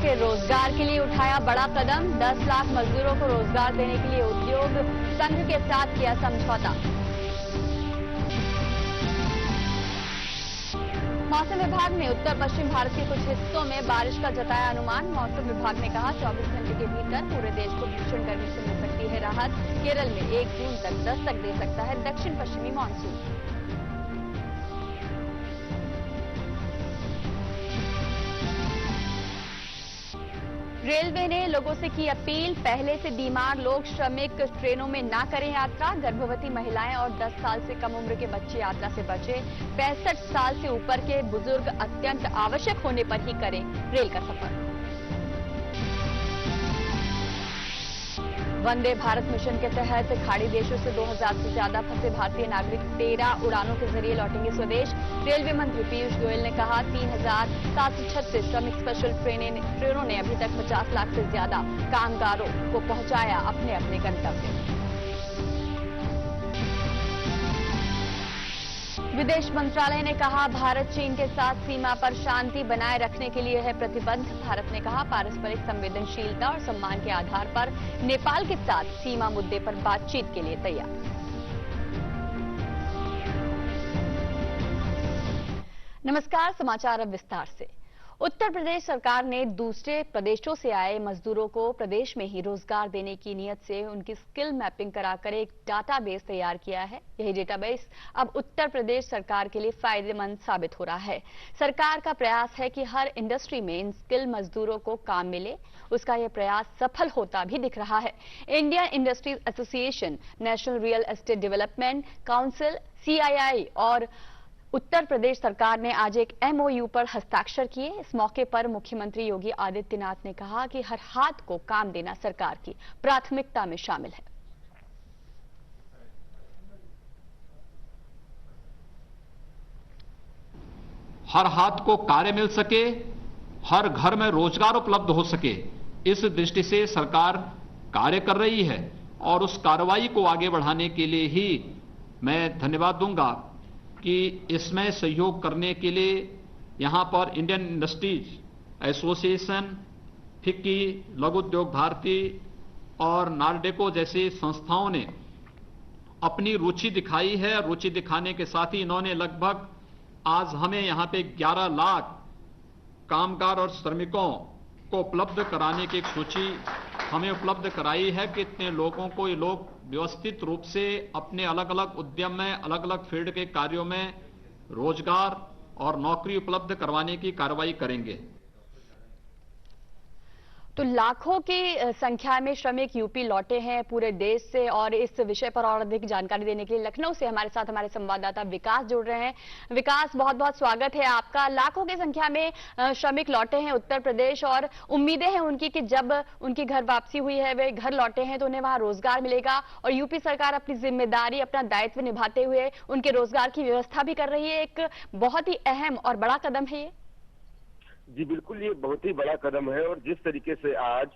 के रोजगार के लिए उठाया बड़ा कदम। 10 लाख मजदूरों को रोजगार देने के लिए उद्योग संघ के साथ किया समझौता। मौसम विभाग ने उत्तर पश्चिम भारत के कुछ हिस्सों में बारिश का जताया अनुमान। मौसम विभाग ने कहा 24 घंटे के भीतर पूरे देश को भीषण गर्मी से मिल सकती है राहत। केरल में 1 जून तक दस्तक दे सकता है दक्षिण पश्चिमी मानसून। रेलवे ने लोगों से की अपील, पहले से बीमार लोग श्रमिक ट्रेनों में ना करें यात्रा। गर्भवती महिलाएं और 10 साल से कम उम्र के बच्चे यात्रा से बचें। 65 साल से ऊपर के बुजुर्ग अत्यंत आवश्यक होने पर ही करें रेल का सफर। वंदे भारत मिशन के तहत खाड़ी देशों से 2000 से ज्यादा फंसे भारतीय नागरिक 13 उड़ानों के जरिए लौटेंगे स्वदेश। रेलवे मंत्री पीयूष गोयल ने कहा 3736 श्रमिक स्पेशल ट्रेनों ने अभी तक 50 लाख से ज्यादा कामगारों को पहुंचाया अपने अपने गंतव्य। विदेश मंत्रालय ने कहा भारत चीन के साथ सीमा पर शांति बनाए रखने के लिए है प्रतिबद्ध। भारत ने कहा पारस्परिक संवेदनशीलता और सम्मान के आधार पर नेपाल के साथ सीमा मुद्दे पर बातचीत के लिए तैयार। नमस्कार, समाचार अब विस्तार से। उत्तर प्रदेश सरकार ने दूसरे प्रदेशों से आए मजदूरों को प्रदेश में ही रोजगार देने की नीयत से उनकी स्किल मैपिंग कराकर एक डाटाबेस तैयार किया है। यही डाटाबेस अब उत्तर प्रदेश सरकार के लिए फायदेमंद साबित हो रहा है। सरकार का प्रयास है कि हर इंडस्ट्री में इन स्किल मजदूरों को काम मिले। उसका यह प्रयास सफल होता भी दिख रहा है। Indian industries association, national real estate development council, CII और उत्तर प्रदेश सरकार ने आज एक MOU पर हस्ताक्षर किए। इस मौके पर मुख्यमंत्री योगी आदित्यनाथ ने कहा कि हर हाथ को काम देना सरकार की प्राथमिकता में शामिल है। हर हाथ को कार्य मिल सके, हर घर में रोजगार उपलब्ध हो सके, इस दृष्टि से सरकार कार्य कर रही है और उस कार्रवाई को आगे बढ़ाने के लिए ही मैं धन्यवाद दूंगा कि इसमें सहयोग करने के लिए यहां पर इंडियन इंडस्ट्रीज एसोसिएशन, फिक्की, लघु उद्योग भारती और नार्डेको जैसी संस्थाओं ने अपनी रुचि दिखाई है। रुचि दिखाने के साथ ही इन्होंने लगभग आज हमें यहां पे 11 लाख कामगार और श्रमिकों को उपलब्ध कराने की एक सूची हमें उपलब्ध कराई है कि इतने लोगों को ये लोग व्यवस्थित रूप से अपने अलग अलग उद्यम में, अलग अलग फील्ड के कार्यों में रोजगार और नौकरी उपलब्ध करवाने की कार्रवाई करेंगे। तो लाखों की संख्या में श्रमिक यूपी लौटे हैं पूरे देश से और इस विषय पर और अधिक जानकारी देने के लिए लखनऊ से हमारे साथ हमारे संवाददाता विकास जुड़ रहे हैं। विकास, बहुत बहुत स्वागत है आपका। लाखों की संख्या में श्रमिक लौटे हैं उत्तर प्रदेश और उम्मीदें हैं उनकी कि जब उनकी घर वापसी हुई है, वे घर लौटे हैं तो उन्हें वहां रोजगार मिलेगा और यूपी सरकार अपनी जिम्मेदारी, अपना दायित्व निभाते हुए उनके रोजगार की व्यवस्था भी कर रही है। एक बहुत ही अहम और बड़ा कदम है ये। जी बिल्कुल, ये बहुत ही बड़ा कदम है और जिस तरीके से आज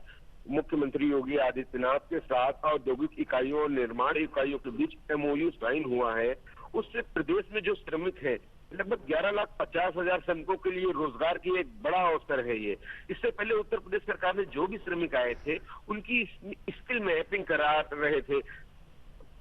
मुख्यमंत्री योगी आदित्यनाथ के साथ औद्योगिक इकाइयों और निर्माण इकाइयों के बीच MOU साइन हुआ है, उससे प्रदेश में जो श्रमिक हैं लगभग 11,50,000 श्रमिकों के लिए रोजगार की एक बड़ा अवसर है ये। इससे पहले उत्तर प्रदेश सरकार ने जो भी श्रमिक आए थे उनकी स्किल मैपिंग करा रहे थे।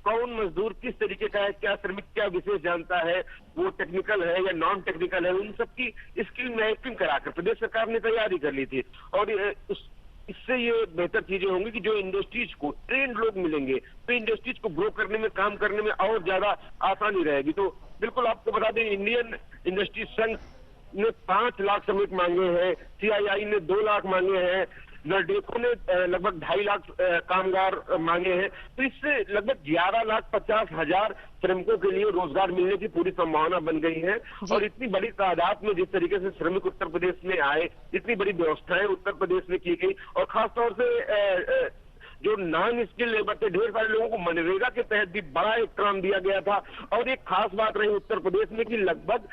कौन मजदूर किस तरीके का है, क्या श्रमिक क्या विशेष जानता है, वो टेक्निकल है या नॉन टेक्निकल है, उन सबकी स्किल मैपिंग कराकर प्रदेश सरकार ने तैयारी कर ली थी। और इससे ये बेहतर चीजें होंगी कि जो इंडस्ट्रीज को ट्रेंड लोग मिलेंगे तो इंडस्ट्रीज को ग्रो करने में, काम करने में और ज्यादा आसानी रहेगी। तो बिल्कुल आपको बता दें, इंडियन इंडस्ट्रीज संघ ने 5 लाख श्रमिक मांगे हैं, CII ने 2 लाख मांगे हैं, नार्डेको ने लगभग 2.5 लाख कामगार मांगे हैं। तो इससे लगभग 11,50,000 श्रमिकों के लिए रोजगार मिलने की पूरी संभावना बन गई है। और इतनी बड़ी तादाद में जिस तरीके से श्रमिक उत्तर प्रदेश में आए, इतनी बड़ी व्यवस्थाएं उत्तर प्रदेश में की गई और खासतौर से जो नॉन स्किल लेबर थे, ढेर सारे लोगों को मनरेगा के तहत भी बड़ा एक काम दिया गया था। और एक खास बात रही उत्तर प्रदेश में कि लगभग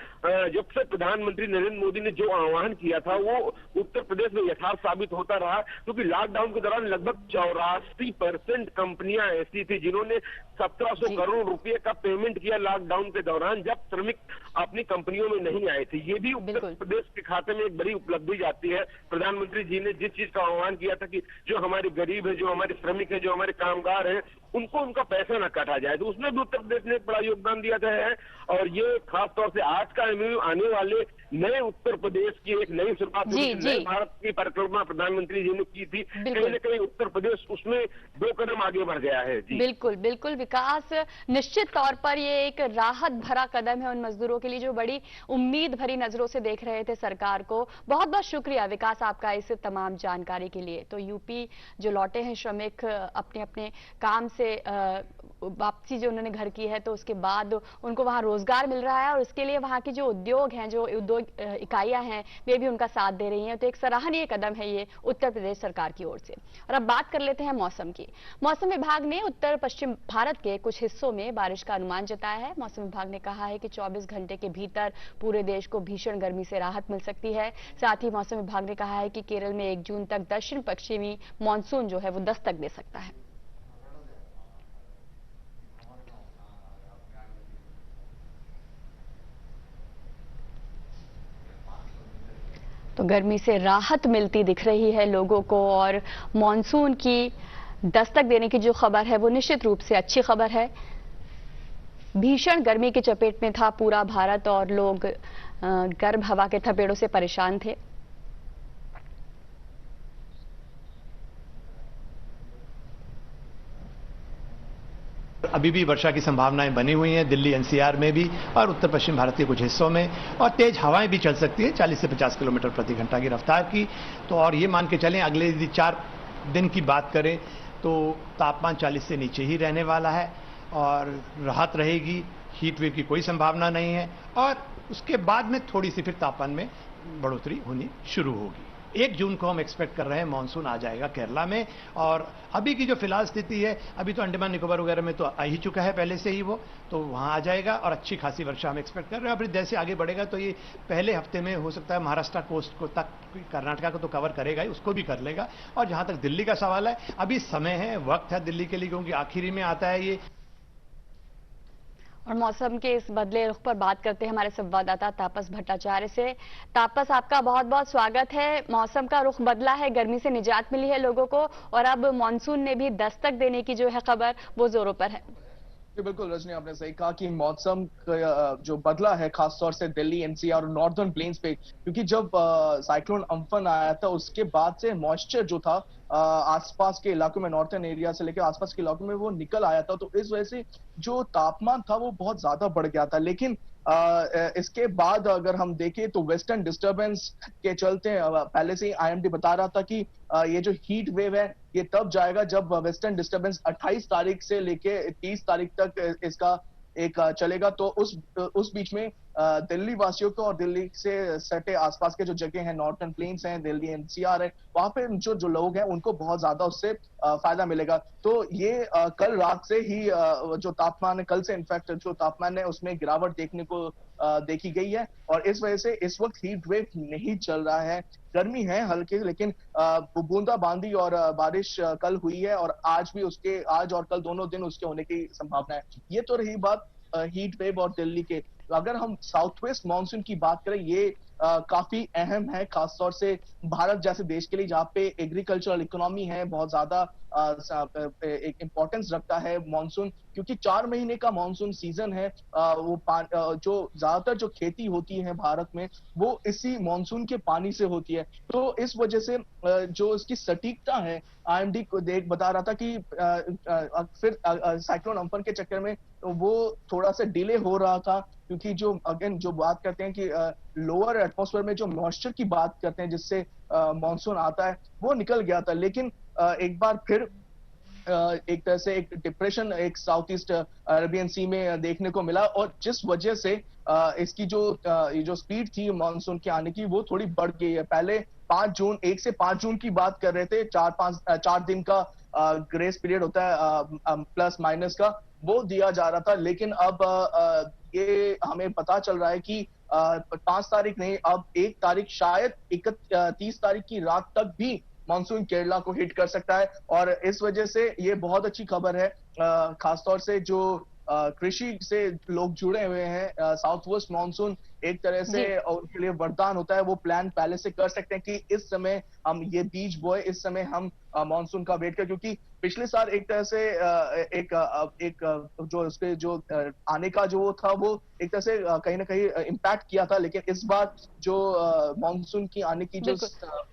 जब से प्रधानमंत्री नरेंद्र मोदी ने जो आह्वान किया था वो उत्तर प्रदेश में यथार्थ साबित होता रहा, क्योंकि लॉकडाउन के दौरान लगभग 84% कंपनियां ऐसी थी जिन्होंने 1700 करोड़ रुपए का पेमेंट किया लॉकडाउन के दौरान, जब श्रमिक अपनी कंपनियों में नहीं आए थे। ये भी उत्तर प्रदेश के खाते में एक बड़ी उपलब्धि जाती है। प्रधानमंत्री जी ने जिस चीज का आह्वान किया था कि जो हमारे गरीब है, जो हमारे श्रमिक है, जो हमारे कामगार हैं, उनको उनका पैसा न काटा जाए, तो उसमें भी उत्तर प्रदेश ने एक बड़ा योगदान दिया है। और ये खास तौर से आज का एमओयू आने वाले नए उत्तर प्रदेश की एक नई शुरुआत, नए भारत की परिक्रमा प्रधानमंत्री जी ने की थी। कहीं न कहीं उत्तर प्रदेश उसमें 2 कदम आगे बढ़ गया है। जी बिल्कुल बिल्कुल विकास, निश्चित तौर पर ये एक राहत भरा कदम है उन मजदूरों के लिए जो बड़ी उम्मीद भरी नजरों से देख रहे थे सरकार को। बहुत बहुत शुक्रिया विकास आपका इस तमाम जानकारी के लिए। तो यूपी जो लौटे हैं श्रमिक अपने अपने काम से वापसी जो उन्होंने घर की है, तो उसके बाद उनको वहां रोजगार मिल रहा है और उसके लिए वहां की जो उद्योग हैं, जो उद्योग इकाइयां हैं, वे भी उनका साथ दे रही हैं। तो एक सराहनीय कदम है ये उत्तर प्रदेश सरकार की ओर से। और अब बात कर लेते हैं मौसम की। मौसम विभाग ने उत्तर पश्चिम भारत के कुछ हिस्सों में बारिश का अनुमान जताया है। मौसम विभाग ने कहा है कि 24 घंटे के भीतर पूरे देश को भीषण गर्मी से राहत मिल सकती है। साथ ही मौसम विभाग ने कहा है कि केरल में 1 जून तक दक्षिण पश्चिमी मानसून जो है वो दस्तक दे सकता है। तो गर्मी से राहत मिलती दिख रही है लोगों को और मॉनसून की दस्तक देने की जो खबर है वो निश्चित रूप से अच्छी खबर है। भीषण गर्मी की चपेट में था पूरा भारत और लोग गर्म हवा के थपेड़ों से परेशान थे। अभी भी वर्षा की संभावनाएं बनी हुई हैं दिल्ली एनसीआर में भी और उत्तर पश्चिम भारत के कुछ हिस्सों में, और तेज हवाएं भी चल सकती है 40 से 50 किलोमीटर प्रति घंटा की रफ्तार की। तो और ये मान के चलें अगले यदि 4 दिन की बात करें तो तापमान 40 से नीचे ही रहने वाला है और राहत रहेगी, हीट वेव की कोई संभावना नहीं है। और उसके बाद में थोड़ी सी फिर तापमान में बढ़ोतरी होनी शुरू होगी। 1 जून को हम एक्सपेक्ट कर रहे हैं मानसून आ जाएगा केरला में। और अभी की जो फिलहाल स्थिति है, अभी तो अंडमान निकोबार वगैरह में तो आ ही चुका है पहले से ही वो, तो वहां आ जाएगा और अच्छी खासी वर्षा हम एक्सपेक्ट कर रहे हैं। और फिर जैसे आगे बढ़ेगा तो ये पहले हफ्ते में हो सकता है महाराष्ट्र कोस्ट को तक, कर्नाटका को तो कवर करेगा ही, उसको भी कर लेगा। और जहां तक दिल्ली का सवाल है, अभी समय है, वक्त है दिल्ली के लिए, क्योंकि आखिरी में आता है ये। और मौसम के इस बदले रुख पर बात करते हैं हमारे संवाददाता तापस भट्टाचार्य से। तापस, आपका बहुत बहुत स्वागत है। मौसम का रुख बदला है, गर्मी से निजात मिली है लोगों को और अब मानसून ने भी दस्तक देने की जो है खबर वो जोरों पर है। बिल्कुल रजनी, आपने सही कहा कि मौसम जो बदला है खासतौर से दिल्ली एनसीआर और नॉर्दर्न प्लेन्स पे, क्योंकि जब साइक्लोन अम्फन आया था उसके बाद से मॉइस्चर जो था आसपास के इलाकों में, नॉर्थर्न एरिया से लेकर आसपास के इलाकों में वो निकल आया था, तो इस वजह से जो तापमान था वो बहुत ज्यादा बढ़ गया था। लेकिन इसके बाद अगर हम देखें तो वेस्टर्न डिस्टर्बेंस के चलते पहले से ही आईएमडी बता रहा था कि ये जो हीट वेव है ये तब जाएगा जब वेस्टर्न डिस्टर्बेंस 28 तारीख से लेके 30 तारीख तक इसका एक चलेगा। तो उस बीच में दिल्ली वासियों को और दिल्ली से सटे आसपास के जो जगह हैं, नॉर्थर्न प्लेन्स हैं, दिल्ली एनसीआर है, वहां पे जो लोग हैं उनको बहुत ज्यादा उससे फायदा मिलेगा। तो ये कल रात से ही जो तापमान है, कल से इनफैक्ट जो तापमान है उसमें गिरावट देखने को देखी गई है और इस वजह से इस वक्त हीट वेव नहीं चल रहा है। गर्मी है हल्की, लेकिन बूंदाबांदी और बारिश कल हुई है और आज और कल दोनों दिन उसके होने की संभावना है। ये तो रही बात हीट वेव और दिल्ली के। अगर हम साउथ वेस्ट मानसून की बात करें, ये काफी अहम है खासतौर से भारत जैसे देश के लिए जहाँ पे एग्रीकल्चरल इकोनॉमी है, बहुत ज्यादा एक इम्पोर्टेंस रखता है मानसून, क्योंकि 4 महीने का मानसून सीजन है। जो ज्यादातर जो खेती होती है भारत में वो इसी मानसून के पानी से होती है। तो इस वजह से जो इसकी सटीकता है, आईएमडी को बता रहा था कि फिर साइक्लोन अम्फन के चक्कर में वो थोड़ा सा डिले हो रहा था, क्योंकि जो बात करते हैं कि लोअर एटमॉस्फेयर में जो मॉइस्चर की बात करते हैं जिससे मानसून आता है वो निकल गया था। लेकिन एक बार फिर एक तरह से एक डिप्रेशन एक साउथ ईस्ट अरेबियन सी में देखने को मिला और जिस वजह से इसकी जो स्पीड थी मानसून के आने की वो थोड़ी बढ़ गई है। पहले 1 से 5 जून की बात कर रहे थे, 4 दिन का ग्रेस पीरियड होता है प्लस माइनस का, वो दिया जा रहा था। लेकिन अब ये हमें पता चल रहा है कि 5 तारीख नहीं, अब 1 तारीख, शायद 30 तारीख की रात तक भी मानसून केरला को हिट कर सकता है। और इस वजह से ये बहुत अच्छी खबर है, खासतौर से जो कृषि से लोग जुड़े हुए हैं। साउथ वेस्ट मानसून एक तरह से उनके लिए वरदान होता है, वो प्लान पहले से कर सकते हैं कि इस समय हम ये बीज बोए, इस समय हम मानसून का वेट करें। क्योंकि पिछले साल एक तरह से जो उसके जो आने का जो था, वो एक तरह से कहीं ना कहीं इम्पैक्ट किया था। लेकिन इस बार जो मानसून की आने की जो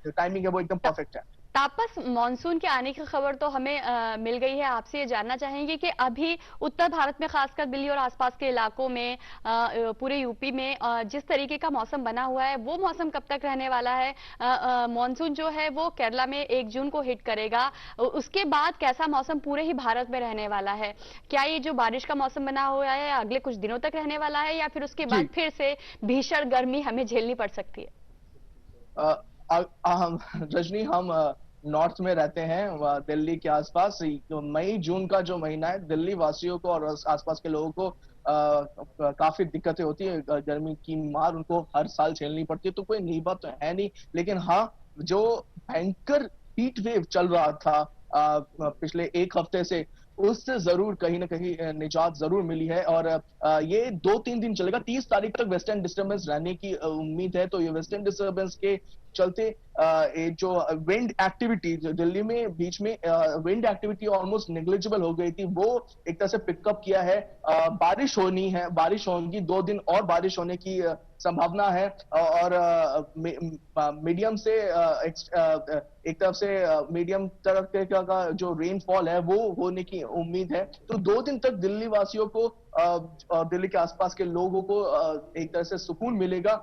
टाइमिंग है वो एकदम परफेक्ट है। तापस, मानसून के आने की खबर तो हमें मिल गई है। आपसे ये जानना चाहेंगे कि अभी उत्तर भारत में, खासकर दिल्ली और आसपास के इलाकों में, पूरे यूपी में जिस तरीके का मौसम बना हुआ है, वो मौसम कब तक रहने वाला है? मानसून जो है वो केरला में 1 जून को हिट करेगा, उसके बाद कैसा मौसम पूरे ही भारत में रहने वाला है? क्या ये जो बारिश का मौसम बना हुआ है अगले कुछ दिनों तक रहने वाला है, या फिर उसके बाद फिर से भीषण गर्मी हमें झेलनी पड़ सकती है? रजनी, हम नॉर्थ में रहते हैं, दिल्ली के आसपास। तो मई जून का जो महीना है, दिल्ली वासियों को और आसपास के लोगों को काफी दिक्कतें होती है। गर्मी की मार उनको हर साल झेलनी पड़ती है, तो कोई नई बात तो है नहीं। लेकिन हाँ, जो भयंकर हीट वेव चल रहा था पिछले 1 हफ्ते से, उससे जरूर कहीं ना कहीं निजात जरूर मिली है। और ये 2-3 दिन चलेगा। 30 तारीख तक वेस्टर्न डिस्टर्बेंस रहने की उम्मीद है। तो ये वेस्टर्न डिस्टर्बेंस के चलते ये जो विंड एक्टिविटी जो दिल्ली में बीच में विंड एक्टिविटी ऑलमोस्ट नेग्लिजिबल हो गई थी, वो एक तरह से पिकअप किया है। बारिश होनी है, बारिश होगी, 2 दिन और बारिश होने की संभावना है। और मीडियम से एक तरफ से मीडियम तरह का जो रेनफॉल है वो होने की उम्मीद है। तो 2 दिन तक दिल्ली वासियों को, दिल्ली के आसपास के लोगों को एक तरह से सुकून मिलेगा।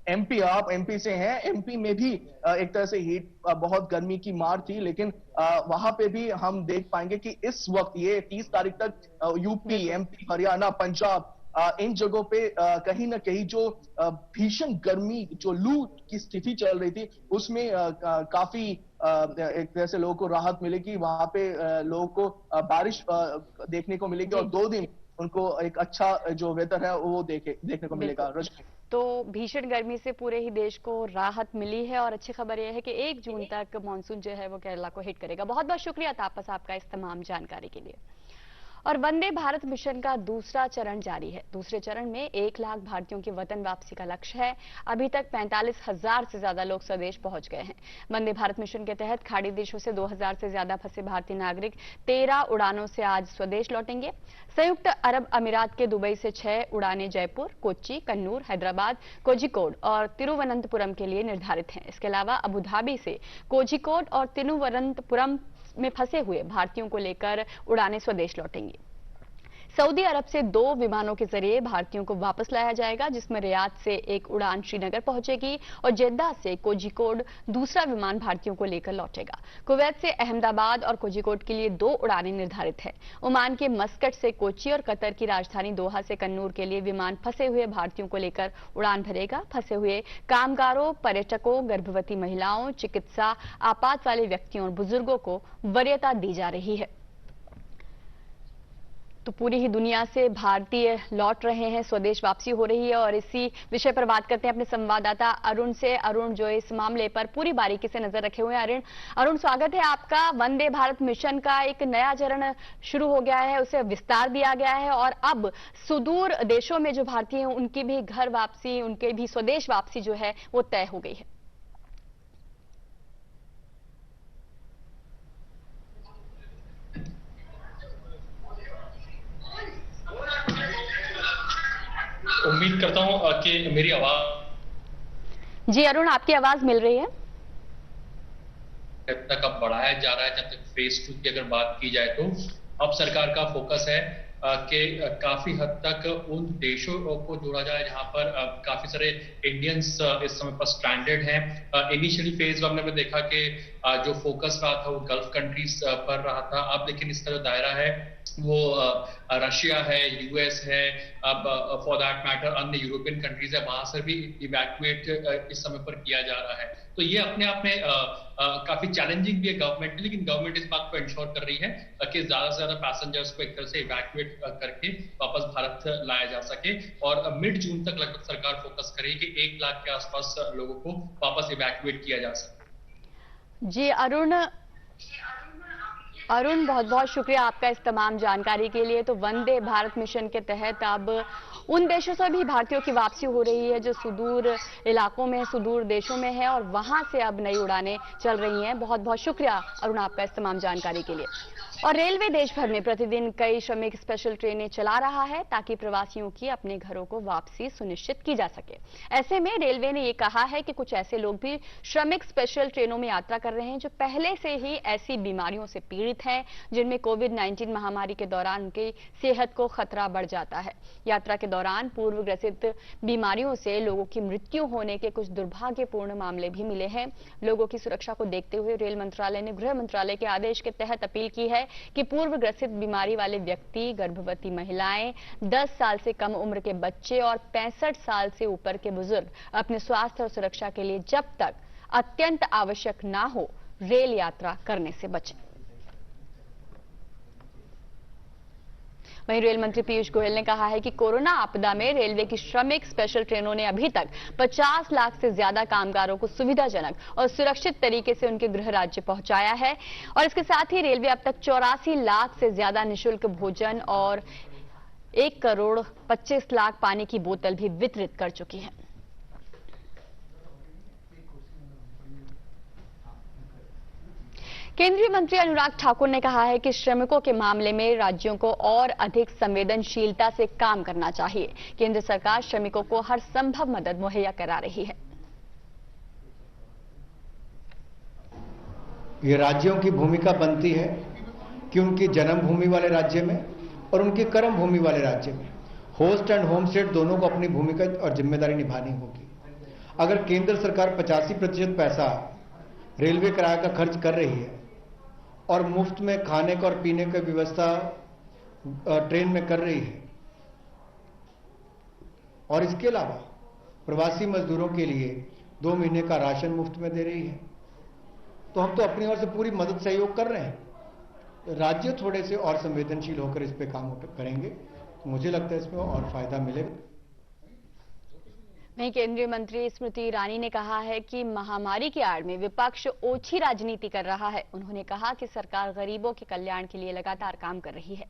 एमपी, आप एमपी से हैं, एमपी में भी एक तरह से हीट, बहुत गर्मी की मार थी। लेकिन वहां पे भी हम देख पाएंगे कि इस वक्त ये 30 तारीख तक यूपी, एमपी, हरियाणा, पंजाब, इन जगहों पे कहीं ना कहीं जो भीषण गर्मी, जो लू की स्थिति चल रही थी, उसमें काफी एक तरह से लोगों को राहत मिलेगी। वहां पे लोगों को बारिश देखने को मिलेगी और 2 दिन उनको एक अच्छा जो वेदर है वो देखने को मिलेगा। तो भीषण गर्मी से पूरे ही देश को राहत मिली है और अच्छी खबर यह है कि 1 जून तक मानसून जो है वो केरला को हिट करेगा। बहुत बहुत शुक्रिया तापस आपका इस तमाम जानकारी के लिए। और वंदे भारत मिशन का दूसरा चरण जारी है। दूसरे चरण में 1 लाख भारतीयों की वतन वापसी का लक्ष्य है। अभी तक 45,000 से ज्यादा लोग स्वदेश पहुंच गए हैं। वंदे भारत मिशन के तहत खाड़ी देशों से 2,000 से ज्यादा फंसे भारतीय नागरिक 13 उड़ानों से आज स्वदेश लौटेंगे। संयुक्त अरब अमीरात के दुबई से 6 उड़ानें जयपुर, कोच्चि, कन्नूर, हैदराबाद, कोझिकोड और तिरुवनंतपुरम के लिए निर्धारित हैं। इसके अलावा अबू धाबी से कोझिकोड और तिरुवनंतपुरम में फंसे हुए भारतीयों को लेकर उड़ानें स्वदेश लौटेंगी। सऊदी अरब से 2 विमानों के जरिए भारतीयों को वापस लाया जाएगा, जिसमें रियाद से एक उड़ान श्रीनगर पहुंचेगी और जेद्दा से कोझिकोड दूसरा विमान भारतीयों को लेकर लौटेगा। कुवैत से अहमदाबाद और कोझिकोड के लिए 2 उड़ानें निर्धारित है। ओमान के मस्कट से कोच्चि और कतर की राजधानी दोहा से कन्नूर के लिए विमान फंसे हुए भारतीयों को लेकर उड़ान भरेगा। फंसे हुए कामगारों, पर्यटकों, गर्भवती महिलाओं, चिकित्सा आपात वाले व्यक्तियों और बुजुर्गों को वरीयता दी जा रही है। तो पूरी ही दुनिया से भारतीय लौट रहे हैं, स्वदेश वापसी हो रही है और इसी विषय पर बात करते हैं अपने संवाददाता अरुण से। अरुण जो इस मामले पर पूरी बारीकी से नजर रखे हुए हैं। अरुण, स्वागत है आपका। वंदे भारत मिशन का एक नया चरण शुरू हो गया है, उसे विस्तार दिया गया है और अब सुदूर देशों में जो भारतीय हैं उनकी भी घर वापसी, उनके भी स्वदेश वापसी जो है वो तय हो गई है। उम्मीद करता हूं कि मेरी आवाज। जी अरुण, आपकी आवाज मिल रही है। जब तक अब बढ़ाया जा रहा है, जब तक फेज 2 की अगर बात की जाए तो अब सरकार का फोकस है कि काफी हद तक उन देशों को जोड़ा जाए जहां पर काफी सारे इंडियंस इस समय पर स्ट्रैंडेड हैं। इनिशियली फेज 1 में देखा कि जो फोकस रहा था वो गल्फ कंट्रीज पर रहा था। अब लेकिन इसका जो दायरा है वो रशिया है, यूएस है, अब फॉर दैट मैटर अन्य यूरोपियन कंट्रीज है, वहां से भी इवैक्यूएट इस समय पर किया जा रहा है। तो ये अपने आप में काफी चैलेंजिंग भी है गवर्नमेंट, लेकिन गवर्नमेंट इस बात को इंश्योर कर रही है कि ज्यादा से ज्यादा पैसेंजर्स को एक तरह से इवैक्यूएट करके वापस भारत लाया जा सके। और मिड जून तक लगभग सरकार फोकस करेगी कि 1 लाख के आसपास लोगों को वापस इवैक्यूएट किया जा सके। जी अरुण बहुत बहुत शुक्रिया आपका इस तमाम जानकारी के लिए। तो वंदे भारत मिशन के तहत अब उन देशों से भी भारतीयों की वापसी हो रही है जो सुदूर इलाकों में, सुदूर देशों में है, और वहां से अब नई उड़ानें चल रही हैं। बहुत बहुत शुक्रिया अरुण आपका इस तमाम जानकारी के लिए। और रेलवे देश भर में प्रतिदिन कई श्रमिक स्पेशल ट्रेनें चला रहा है ताकि प्रवासियों की अपने घरों को वापसी सुनिश्चित की जा सके। ऐसे में रेलवे ने ये कहा है कि कुछ ऐसे लोग भी श्रमिक स्पेशल ट्रेनों में यात्रा कर रहे हैं जो पहले से ही ऐसी बीमारियों से पीड़ित हैं जिनमें कोविड-19 महामारी के दौरान उनकी सेहत को खतरा बढ़ जाता है। यात्रा के दौरान पूर्व ग्रसित बीमारियों से लोगों की मृत्यु होने के कुछ दुर्भाग्यपूर्ण मामले भी मिले हैं। लोगों की सुरक्षा को देखते हुए रेल मंत्रालय ने गृह मंत्रालय के आदेश के तहत अपील की है कि पूर्व ग्रसित बीमारी वाले व्यक्ति, गर्भवती महिलाएं, 10 साल से कम उम्र के बच्चे और 65 साल से ऊपर के बुजुर्ग अपने स्वास्थ्य और सुरक्षा के लिए जब तक अत्यंत आवश्यक ना हो रेल यात्रा करने से बचें। वहीं रेल मंत्री पीयूष गोयल ने कहा है कि कोरोना आपदा में रेलवे की श्रमिक स्पेशल ट्रेनों ने अभी तक 50 लाख से ज्यादा कामगारों को सुविधाजनक और सुरक्षित तरीके से उनके गृह राज्य पहुंचाया है। और इसके साथ ही रेलवे अब तक 84 लाख से ज्यादा निःशुल्क भोजन और 1 करोड़ 25 लाख पानी की बोतल भी वितरित कर चुकी है। केंद्रीय मंत्री अनुराग ठाकुर ने कहा है कि श्रमिकों के मामले में राज्यों को और अधिक संवेदनशीलता से काम करना चाहिए। केंद्र सरकार श्रमिकों को हर संभव मदद मुहैया करा रही है। ये राज्यों की भूमिका बनती है कि उनकी जन्म भूमि वाले राज्य में और उनकी कर्म भूमि वाले राज्य में होस्ट एंड होम स्टेट दोनों को अपनी भूमिका और जिम्मेदारी निभानी होगी। अगर केंद्र सरकार 85% पैसा रेलवे किराए का खर्च कर रही है और मुफ्त में खाने का और पीने की व्यवस्था ट्रेन में कर रही है और इसके अलावा प्रवासी मजदूरों के लिए 2 महीने का राशन मुफ्त में दे रही है, तो हम तो अपनी ओर से पूरी मदद सहयोग कर रहे हैं। राज्य थोड़े से और संवेदनशील होकर इस पे काम करेंगे तो मुझे लगता है इसमें और फायदा मिलेगा। वहीं केंद्रीय मंत्री स्मृति ईरानी ने कहा है कि महामारी की आड़ में विपक्ष ओछी राजनीति कर रहा है। उन्होंने कहा कि सरकार गरीबों के कल्याण के लिए लगातार काम कर रही है।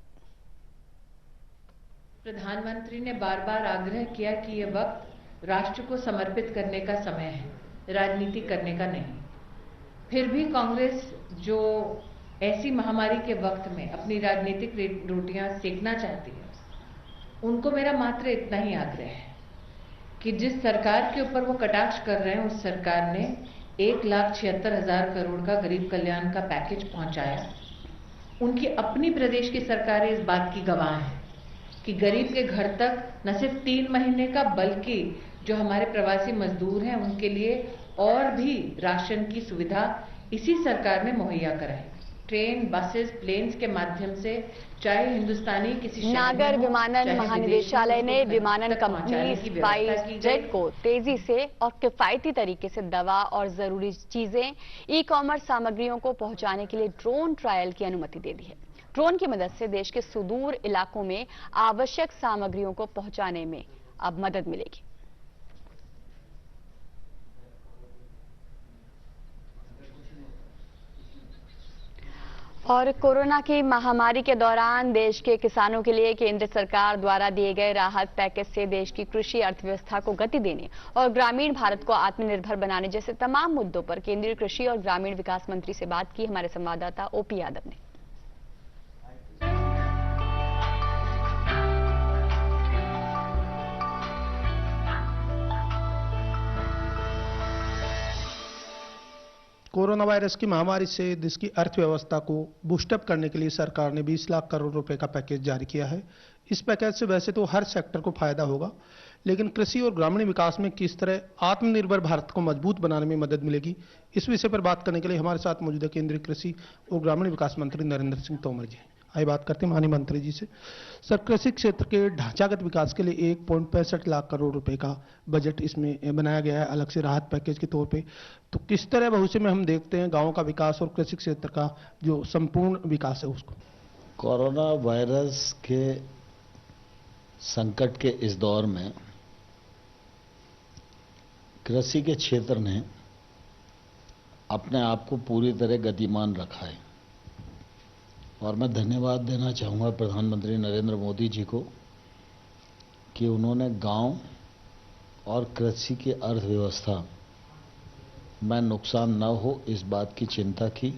प्रधानमंत्री ने बार बार आग्रह किया कि यह वक्त राष्ट्र को समर्पित करने का समय है, राजनीति करने का नहीं। फिर भी कांग्रेस जो ऐसी महामारी के वक्त में अपनी राजनीतिक रोटियां सेकना चाहती है, उनको मेरा मात्र इतना ही आग्रह है कि जिस सरकार के ऊपर वो कटाक्ष कर रहे हैं, उस सरकार ने 1,76,000 करोड़ का गरीब कल्याण का पैकेज पहुंचाया। उनकी अपनी प्रदेश की सरकारें इस बात की गवाह हैं कि गरीब के घर तक न सिर्फ 3 महीने का बल्कि जो हमारे प्रवासी मजदूर हैं उनके लिए और भी राशन की सुविधा इसी सरकार ने मुहैया कराई। ट्रेन, बसेस, प्लेन्स के माध्यम से चाहे हिंदुस्तानी किसी नागर विमानन महानिदेशालय ने विमानन कंपनी स्पाइस जेट को तेजी से और किफायती तरीके से दवा और जरूरी चीजें, ई-कॉमर्स सामग्रियों को पहुंचाने के लिए ड्रोन ट्रायल की अनुमति दे दी है। ड्रोन की मदद से देश के सुदूर इलाकों में आवश्यक सामग्रियों को पहुंचाने में अब मदद मिलेगी। और कोरोना की महामारी के दौरान देश के किसानों के लिए केंद्र सरकार द्वारा दिए गए राहत पैकेज से देश की कृषि अर्थव्यवस्था को गति देने और ग्रामीण भारत को आत्मनिर्भर बनाने जैसे तमाम मुद्दों पर केंद्रीय कृषि और ग्रामीण विकास मंत्री से बात की हमारे संवाददाता ओपी यादव ने। कोरोना वायरस की महामारी से देश की अर्थव्यवस्था को बूस्टअप करने के लिए सरकार ने 20 लाख करोड़ रुपए का पैकेज जारी किया है। इस पैकेज से वैसे तो हर सेक्टर को फायदा होगा, लेकिन कृषि और ग्रामीण विकास में किस तरह आत्मनिर्भर भारत को मजबूत बनाने में मदद मिलेगी, इस विषय पर बात करने के लिए हमारे साथ मौजूद है केंद्रीय कृषि और ग्रामीण विकास मंत्री नरेंद्र सिंह तोमर जी। आइए बात करते हैं माननीय मंत्री जी से। सर, कृषि क्षेत्र के ढांचागत विकास के लिए 1.65 लाख करोड़ रुपए का बजट इसमें बनाया गया है अलग से राहत पैकेज के तौर पे। तो किस तरह भविष्य में हम देखते हैं गांवों का विकास और कृषि क्षेत्र का जो संपूर्ण विकास है उसको? कोरोना वायरस के संकट के इस दौर में कृषि के क्षेत्र ने अपने आप को पूरी तरह गतिमान रखा है और मैं धन्यवाद देना चाहूँगा प्रधानमंत्री नरेंद्र मोदी जी को कि उन्होंने गांव और कृषि की अर्थव्यवस्था में नुकसान न हो इस बात की चिंता की।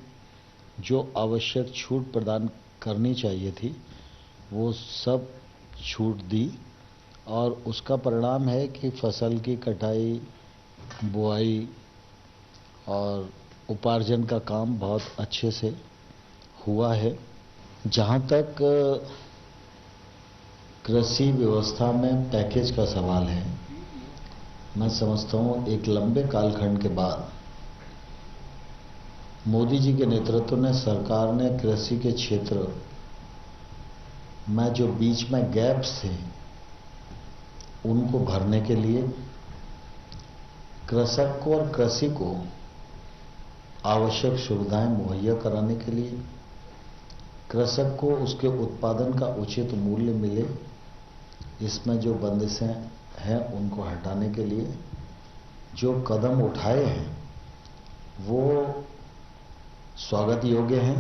जो आवश्यक छूट प्रदान करनी चाहिए थी वो सब छूट दी और उसका परिणाम है कि फसल की कटाई, बुआई और उपार्जन का काम बहुत अच्छे से हुआ है। जहाँ तक कृषि व्यवस्था में पैकेज का सवाल है, मैं समझता हूँ एक लंबे कालखंड के बाद मोदी जी के नेतृत्व में सरकार ने कृषि के क्षेत्र में जो बीच में गैप्स थे उनको भरने के लिए कृषक को और कृषि को आवश्यक सुविधाएं मुहैया कराने के लिए, कृषक को उसके उत्पादन का उचित मूल्य मिले, इसमें जो बंदिशें हैं उनको हटाने के लिए जो कदम उठाए हैं वो स्वागत योग्य हैं,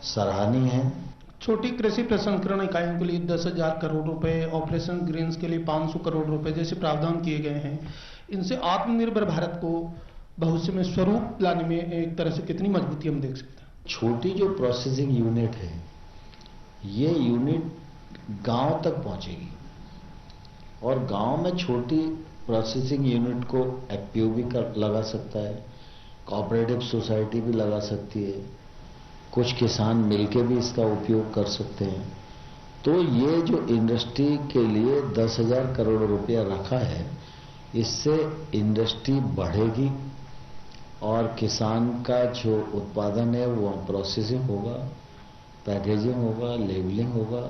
सराहनीय हैं। छोटी कृषि प्रसंस्करण इकाइयों के लिए 10,000 करोड़ रुपए, ऑपरेशन ग्रीन्स के लिए 500 करोड़ रुपए जैसे प्रावधान किए गए हैं। इनसे आत्मनिर्भर भारत को भविष्य में स्वरूप लाने में एक तरह से कितनी मजबूती हम देख सकते हैं? छोटी जो प्रोसेसिंग यूनिट है ये यूनिट गांव तक पहुंचेगी और गांव में छोटी प्रोसेसिंग यूनिट को एफपीओ भी लगा सकता है, कोऑपरेटिव सोसाइटी भी लगा सकती है, कुछ किसान मिलके भी इसका उपयोग कर सकते हैं। तो ये जो इंडस्ट्री के लिए 10,000 करोड़ रुपया रखा है, इससे इंडस्ट्री बढ़ेगी और किसान का जो उत्पादन है वो प्रोसेसिंग होगा, पैकेजिंग होगा, लेबलिंग होगा।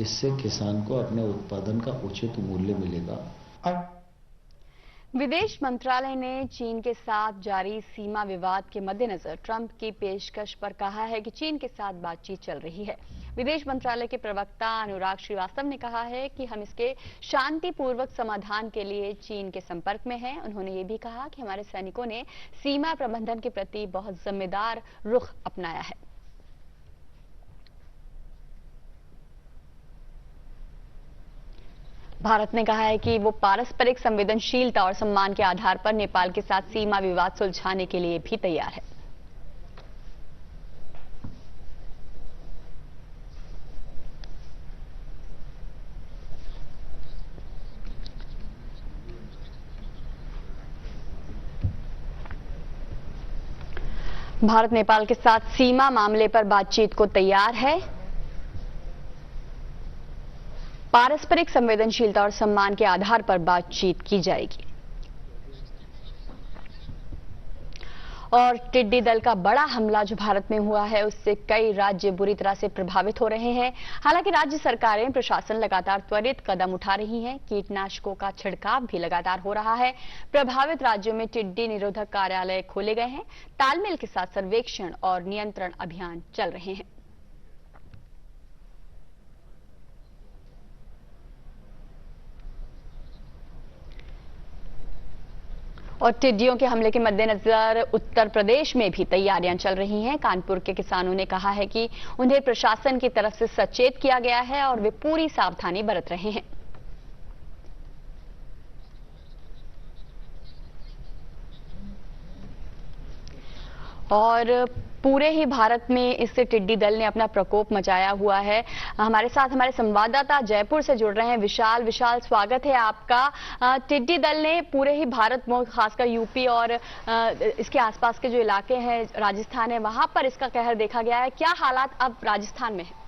इससे किसान को अपने उत्पादन का उचित मूल्य मिलेगा। विदेश मंत्रालय ने चीन के साथ जारी सीमा विवाद के मद्देनजर ट्रंप की पेशकश पर कहा है कि चीन के साथ बातचीत चल रही है। विदेश मंत्रालय के प्रवक्ता अनुराग श्रीवास्तव ने कहा है कि हम इसके शांतिपूर्वक समाधान के लिए चीन के संपर्क में हैं। उन्होंने ये भी कहा कि हमारे सैनिकों ने सीमा प्रबंधन के प्रति बहुत जिम्मेदार रुख अपनाया है। भारत ने कहा है कि वो पारस्परिक संवेदनशीलता और सम्मान के आधार पर नेपाल के साथ सीमा विवाद सुलझाने के लिए भी तैयार है। भारत नेपाल के साथ सीमा मामले पर बातचीत को तैयार है। पारस्परिक संवेदनशीलता और सम्मान के आधार पर बातचीत की जाएगी। और टिड्डी दल का बड़ा हमला जो भारत में हुआ है उससे कई राज्य बुरी तरह से प्रभावित हो रहे हैं। हालांकि राज्य सरकारें, प्रशासन लगातार त्वरित कदम उठा रही हैं। कीटनाशकों का छिड़काव भी लगातार हो रहा है। प्रभावित राज्यों में टिड्डी निरोधक कार्यालय खोले गए हैं। तालमेल के साथ सर्वेक्षण और नियंत्रण अभियान चल रहे हैं। और टिड्डियों के हमले के मद्देनजर उत्तर प्रदेश में भी तैयारियां चल रही हैं। कानपुर के किसानों ने कहा है कि उन्हें प्रशासन की तरफ से सचेत किया गया है और वे पूरी सावधानी बरत रहे हैं। और पूरे ही भारत में इस टिड्डी दल ने अपना प्रकोप मचाया हुआ है। हमारे साथ हमारे संवाददाता जयपुर से जुड़ रहे हैं विशाल। विशाल, स्वागत है आपका। टिड्डी दल ने पूरे ही भारत में, खासकर यूपी और इसके आसपास के जो इलाके हैं, राजस्थान है, वहां पर इसका कहर देखा गया है। क्या हालात अब राजस्थान में है?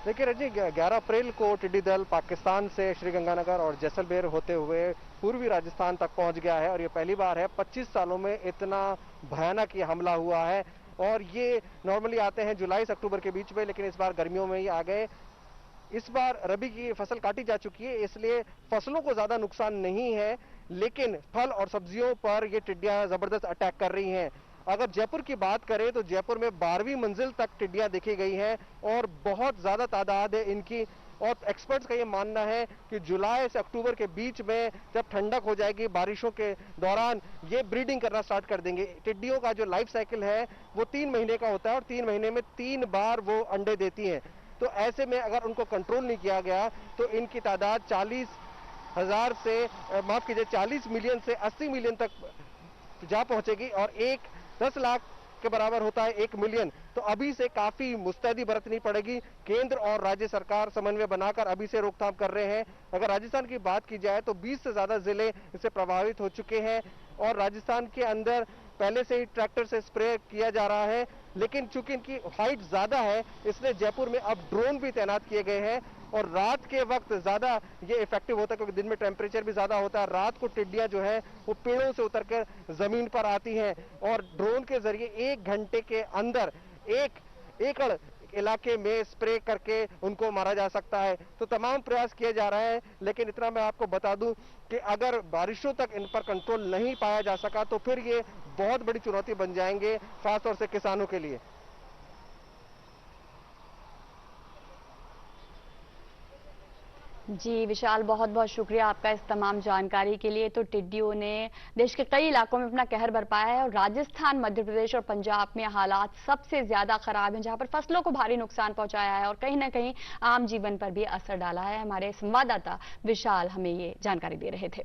देखिए रजनी, 11 अप्रैल को टिड्डी दल पाकिस्तान से श्रीगंगानगर और जैसलमेर होते हुए पूर्वी राजस्थान तक पहुंच गया है और ये पहली बार है 25 सालों में इतना भयानक ये हमला हुआ है। और ये नॉर्मली आते हैं जुलाई से अक्टूबर के बीच में, लेकिन इस बार गर्मियों में ही आ गए। इस बार रबी की फसल काटी जा चुकी है, इसलिए फसलों को ज्यादा नुकसान नहीं है, लेकिन फल और सब्जियों पर ये टिड्डियां जबरदस्त अटैक कर रही हैं। अगर जयपुर की बात करें तो जयपुर में 12वीं मंजिल तक टिड्डियां देखी गई हैं और बहुत ज्यादा तादाद है इनकी। और एक्सपर्ट्स का ये मानना है कि जुलाई से अक्टूबर के बीच में जब ठंडक हो जाएगी, बारिशों के दौरान ये ब्रीडिंग करना स्टार्ट कर देंगे। टिड्डियों का जो लाइफ साइकिल है वो 3 महीने का होता है और 3 महीने में 3 बार वो अंडे देती हैं। तो ऐसे में अगर उनको कंट्रोल नहीं किया गया तो इनकी तादाद 40,000 से 40 मिलियन से 80 मिलियन तक जा पहुंचेगी और 10 लाख के बराबर होता है 1 मिलियन। तो अभी से काफी मुस्तैदी बरतनी पड़ेगी। केंद्र और राज्य सरकार समन्वय बनाकर अभी से रोकथाम कर रहे हैं। अगर राजस्थान की बात की जाए तो 20 से ज्यादा जिले इससे प्रभावित हो चुके हैं और राजस्थान के अंदर पहले से ही ट्रैक्टर से स्प्रे किया जा रहा है, लेकिन चूंकि इनकी हाइट ज्यादा है इसलिए जयपुर में अब ड्रोन भी तैनात किए गए हैं और रात के वक्त ज्यादा ये इफेक्टिव होता है क्योंकि दिन में टेम्परेचर भी ज्यादा होता है। रात को टिड्डियां जो है वो पेड़ों से उतरकर जमीन पर आती हैं और ड्रोन के जरिए 1 घंटे के अंदर 1 एकड़ इलाके में स्प्रे करके उनको मारा जा सकता है। तो तमाम प्रयास किए जा रहे हैं, लेकिन इतना मैं आपको बता दूं कि अगर बारिशों तक इन पर कंट्रोल नहीं पाया जा सका तो फिर ये बहुत बड़ी चुनौती बन जाएंगे, खासतौर से किसानों के लिए। जी विशाल, बहुत बहुत शुक्रिया आपका इस तमाम जानकारी के लिए। तो टिड्डियों ने देश के कई इलाकों में अपना कहर बरपाया है और राजस्थान, मध्य प्रदेश और पंजाब में हालात सबसे ज्यादा खराब हैं, जहां पर फसलों को भारी नुकसान पहुंचाया है और कहीं ना कहीं आम जीवन पर भी असर डाला है। हमारे संवाददाता विशाल हमें ये जानकारी दे रहे थे।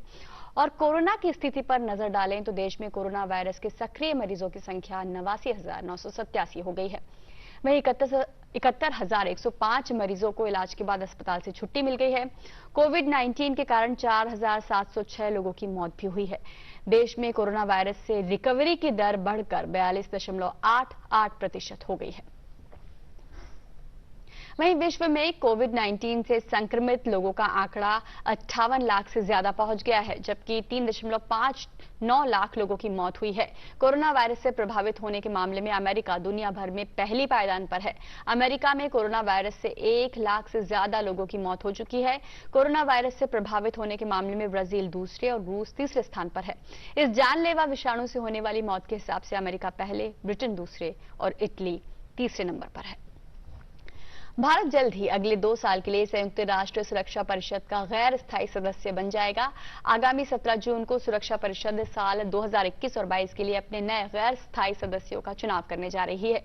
और कोरोना की स्थिति पर नजर डालें तो देश में कोरोना वायरस के सक्रिय मरीजों की संख्या 89,987 हो गई है। वहीं 71,105 मरीजों को इलाज के बाद अस्पताल से छुट्टी मिल गई है। कोविड-19 के कारण 4,706 लोगों की मौत भी हुई है। देश में कोरोना वायरस से रिकवरी की दर बढ़कर 42.88% हो गई है। वहीं विश्व में कोविड-19 से संक्रमित लोगों का आंकड़ा 58 लाख से ज्यादा पहुंच गया है, जबकि 3.59 लाख लोगों की मौत हुई है। कोरोना वायरस से प्रभावित होने के मामले में अमेरिका दुनिया भर में पहली पायदान पर है। अमेरिका में कोरोना वायरस से 1 लाख से ज्यादा लोगों की मौत हो चुकी है। कोरोना वायरस से प्रभावित होने के मामले में ब्राजील दूसरे और रूस तीसरे स्थान पर है। इस जानलेवा विषाणु से होने वाली मौत के हिसाब से अमेरिका पहले, ब्रिटेन दूसरे और इटली तीसरे नंबर पर है। भारत जल्द ही अगले 2 साल के लिए संयुक्त राष्ट्र सुरक्षा परिषद का गैर स्थायी सदस्य बन जाएगा। आगामी 17 जून को सुरक्षा परिषद साल 2021 और 22 के लिए अपने नए गैर स्थायी सदस्यों का चुनाव करने जा रही है।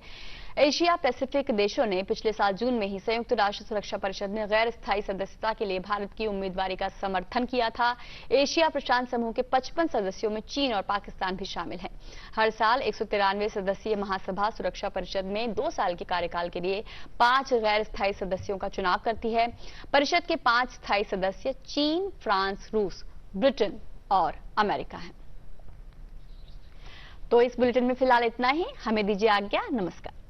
एशिया पैसिफिक देशों ने पिछले साल जून में ही संयुक्त राष्ट्र सुरक्षा परिषद में गैर स्थायी सदस्यता के लिए भारत की उम्मीदवारी का समर्थन किया था। एशिया प्रशांत समूह के 55 सदस्यों में चीन और पाकिस्तान भी शामिल हैं। हर साल 193 सदस्यीय महासभा सुरक्षा परिषद में 2 साल के कार्यकाल के लिए 5 गैर स्थायी सदस्यों का चुनाव करती है। परिषद के 5 स्थायी सदस्य चीन, फ्रांस, रूस, ब्रिटेन और अमेरिका हैं। तो इस बुलेटिन में फिलहाल इतना ही। हमें दीजिए आज्ञा। नमस्कार।